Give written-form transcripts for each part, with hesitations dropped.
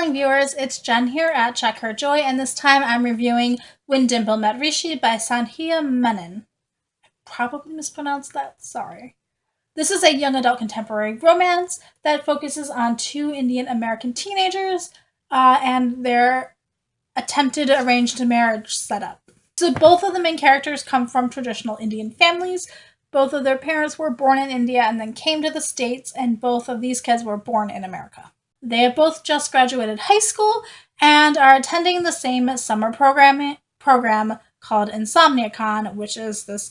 darling viewers, it's Jen here at Check Her Joy, and this time I'm reviewing When Dimple Met Rishi by Sandhya Menon. I probably mispronounced that, sorry. This is a young adult contemporary romance that focuses on two Indian American teenagers and their attempted arranged marriage setup. So both of the main characters come from traditional Indian families. Both of their parents were born in India and then came to the States, and both of these kids were born in America. They have both just graduated high school and are attending the same summer program called Insomnia Con, which is this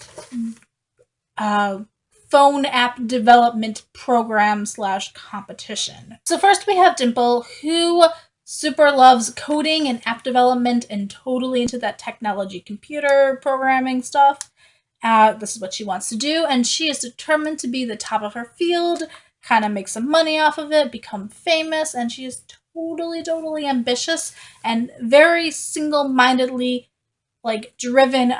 phone app development program / competition. So first we have Dimple, who super loves coding and app development and totally into that technology computer programming stuff. This is what she wants to do, and she is determined to be the top of her field, kind of make some money off of it, become famous, and she is totally ambitious and very single-mindedly driven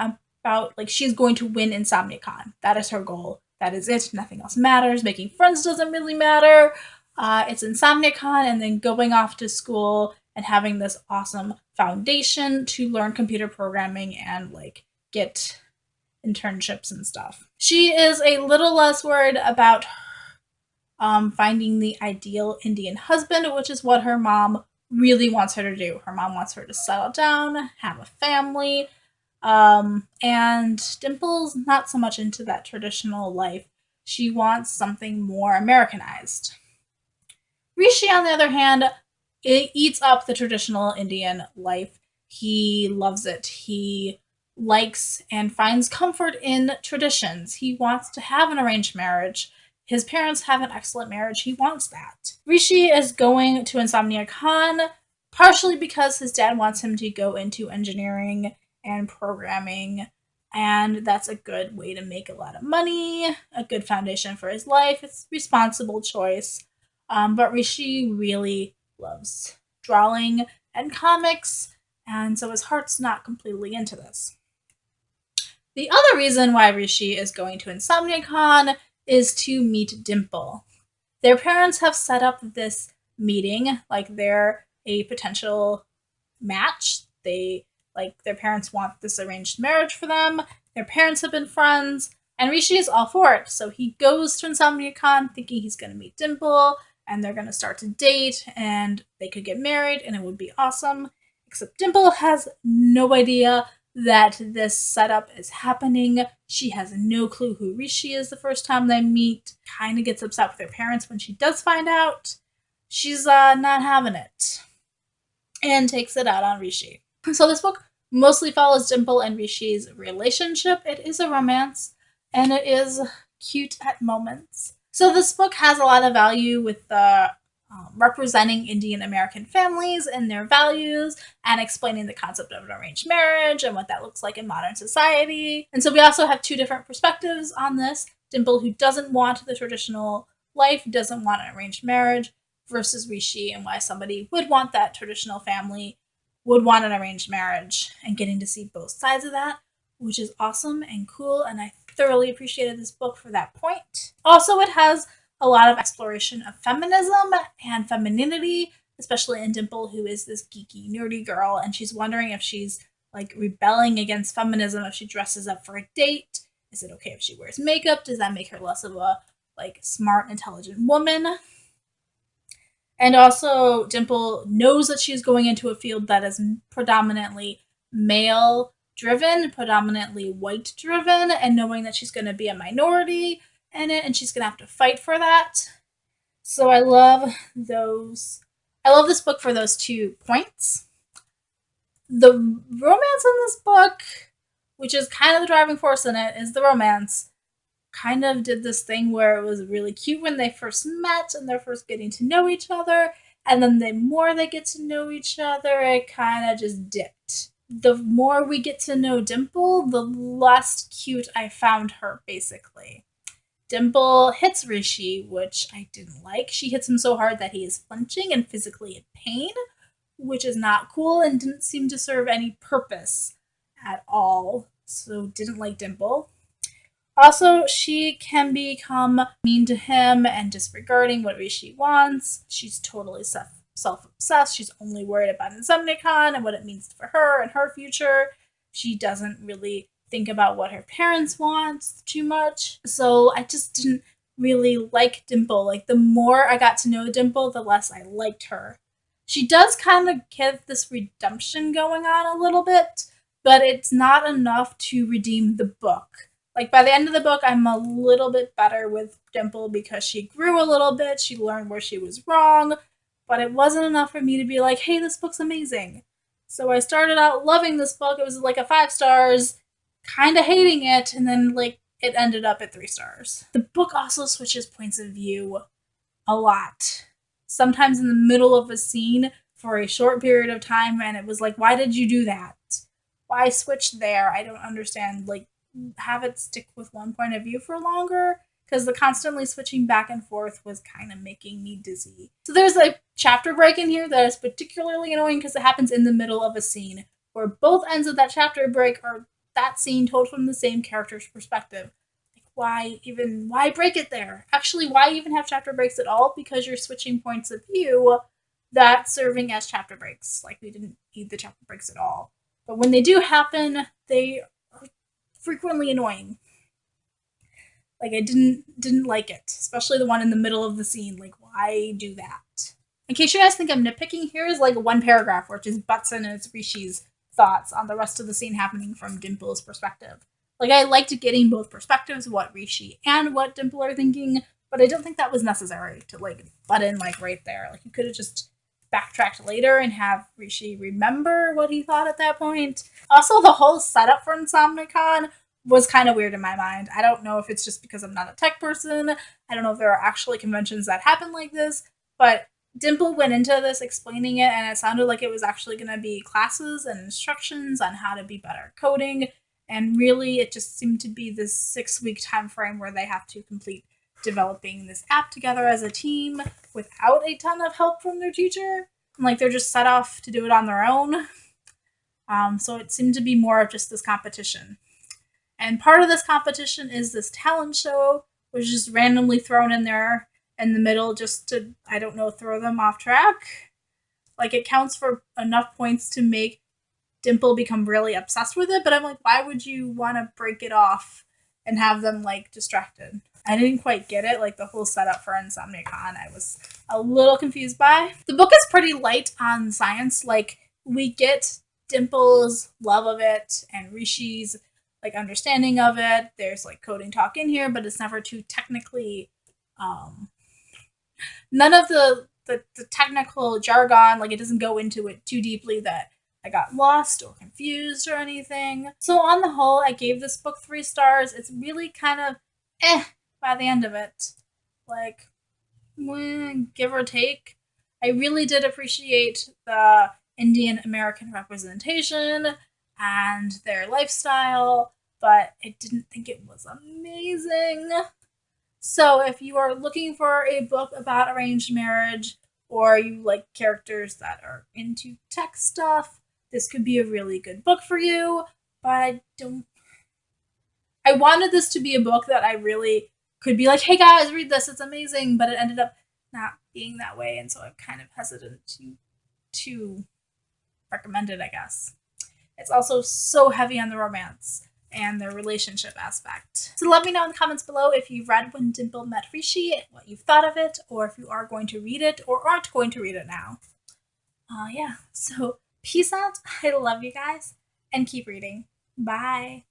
about she's going to win Insomnia Con. That is her goal. That is it. Nothing else matters. Making friends doesn't really matter. It's Insomnia Con and then going off to school and having this awesome foundation to learn computer programming and get internships and stuff. She is a little less worried about finding the ideal Indian husband, which is what her mom really wants her to do. Her mom wants her to settle down, have a family, and Dimple's not so much into that traditional life. She wants something more Americanized. Rishi, on the other hand, eats up the traditional Indian life. He loves it. He likes and finds comfort in traditions. He wants to have an arranged marriage. His parents have an excellent marriage. He wants that. Rishi is going to Insomnia Con partially because his dad wants him to go into engineering and programming, and that's a good way to make a lot of money, a good foundation for his life. It's a responsible choice. But Rishi really loves drawing and comics, and so his heart's not completely into this. The other reason why Rishi is going to Insomnia Con is to meet Dimple. Their parents have set up this meeting, they're a potential match. Their parents want this arranged marriage for them. Their parents have been friends, and Rishi is all for it. So he goes to Insomnia Con thinking he's going to meet Dimple, and they're going to start to date, and they could get married, and it would be awesome. Except Dimple has no idea that this setup is happening. She has no clue who Rishi is the first time they meet. Kind of gets upset with her parents when she does find out. She's not having it, and takes it out on Rishi. So this book mostly follows Dimple and Rishi's relationship. It is a romance, and it is cute at moments. So this book has a lot of value with representing Indian American families and their values and explaining the concept of an arranged marriage and what that looks like in modern society. And so we also have two different perspectives on this. Dimple, who doesn't want the traditional life, doesn't want an arranged marriage, versus Rishi and why somebody would want that traditional family, would want an arranged marriage, and getting to see both sides of that, which is awesome and cool, and I thoroughly appreciated this book for that point. Also, it has a lot of exploration of feminism and femininity, especially in Dimple, who is this geeky, nerdy girl, and she's wondering if she's rebelling against feminism if she dresses up for a date. Is it okay if she wears makeup? Does that make her less of a smart, intelligent woman? And also, Dimple knows that she's going into a field that is predominantly male-driven, predominantly white-driven, and knowing that she's going to be a minority in it, and she's going to have to fight for that. So I love those. I love this book for those 2 points. The romance in this book, which is kind of the driving force in it, is the romance. Kind of did this thing where it was really cute when they first met and they're first getting to know each other, and then the more they get to know each other, it kind of just dipped. The more we get to know Dimple, the less cute I found her, basically. Dimple hits Rishi, which I didn't like. She hits him so hard that he is flinching and physically in pain, which is not cool and didn't seem to serve any purpose at all. So didn't like Dimple. Also, she can become mean to him and disregarding what Rishi wants. She's totally self-obsessed. She's only worried about Insomnia Con and what it means for her and her future. She doesn't really think about what her parents want too much. So I just didn't really like Dimple. Like, the more I got to know Dimple, the less I liked her. She does kind of get this redemption going on a little bit, but it's not enough to redeem the book. Like, by the end of the book, I'm a little bit better with Dimple because she grew a little bit, she learned where she was wrong, but it wasn't enough for me to be like, hey, this book's amazing. So I started out loving this book. It was like a 5 stars, kind of hating it, and then like it ended up at 3 stars. The book also switches points of view a lot. Sometimes in the middle of a scene for a short period of time, and it was like, why did you do that? Why switch there? I don't understand. Like, have it stick with one point of view for longer, because the constantly switching back and forth was kind of making me dizzy. So there's a chapter break in here that is particularly annoying because it happens in the middle of a scene where both ends of that chapter break are that scene told from the same character's perspective. Like, why break it there? Actually, why even have chapter breaks at all? Because you're switching points of view that's serving as chapter breaks. Like, we didn't need the chapter breaks at all. But when they do happen, they are frequently annoying. Like, I didn't like it, especially the one in the middle of the scene. Like, why do that? In case you guys think I'm nitpicking, here is like one paragraph where it just butts in and it's Rishi's thoughts on the rest of the scene happening from Dimple's perspective. Like, I liked getting both perspectives, what Rishi and what Dimple are thinking, but I don't think that was necessary to like butt in like right there. Like, you could have just backtracked later and have Rishi remember what he thought at that point. Also, the whole setup for Insomnia Con was kind of weird in my mind. I don't know if it's just because I'm not a tech person. I don't know if there are actually conventions that happen like this, but Dimple went into this explaining it, and it sounded like it was actually going to be classes and instructions on how to be better at coding. And really, it just seemed to be this 6-week time frame where they have to complete developing this app together as a team without a ton of help from their teacher. And like, they're just set off to do it on their own. So it seemed to be more of just this competition. And part of this competition is this talent show, which is just randomly thrown in there in the middle just to, I don't know, throw them off track. Like, it counts for enough points to make Dimple become really obsessed with it, but I'm like, why would you want to break it off and have them like distracted? I didn't quite get it, like the whole setup for Insomnia Con. I was a little confused by. The book is pretty light on science. Like, we get Dimple's love of it and Rishi's like understanding of it. There's like coding talk in here, but it's never too technically none of the technical jargon, like, it doesn't go into it too deeply that I got lost or confused or anything. So on the whole, I gave this book 3 stars. It's really kind of by the end of it. Like, give or take. I really did appreciate the Indian American representation and their lifestyle, but I didn't think it was amazing. So if you are looking for a book about arranged marriage, or you like characters that are into tech stuff, this could be a really good book for you. But I wanted this to be a book that I really could be like, hey guys, read this, it's amazing, but it ended up not being that way, and so I'm kind of hesitant to recommend it, I guess. It's also so heavy on the romance and the relationship aspect. So let me know in the comments below if you've read When Dimple Met Rishi, what you've thought of it, or if you are going to read it or aren't going to read it now. Yeah, so peace out. I love you guys, and keep reading. Bye.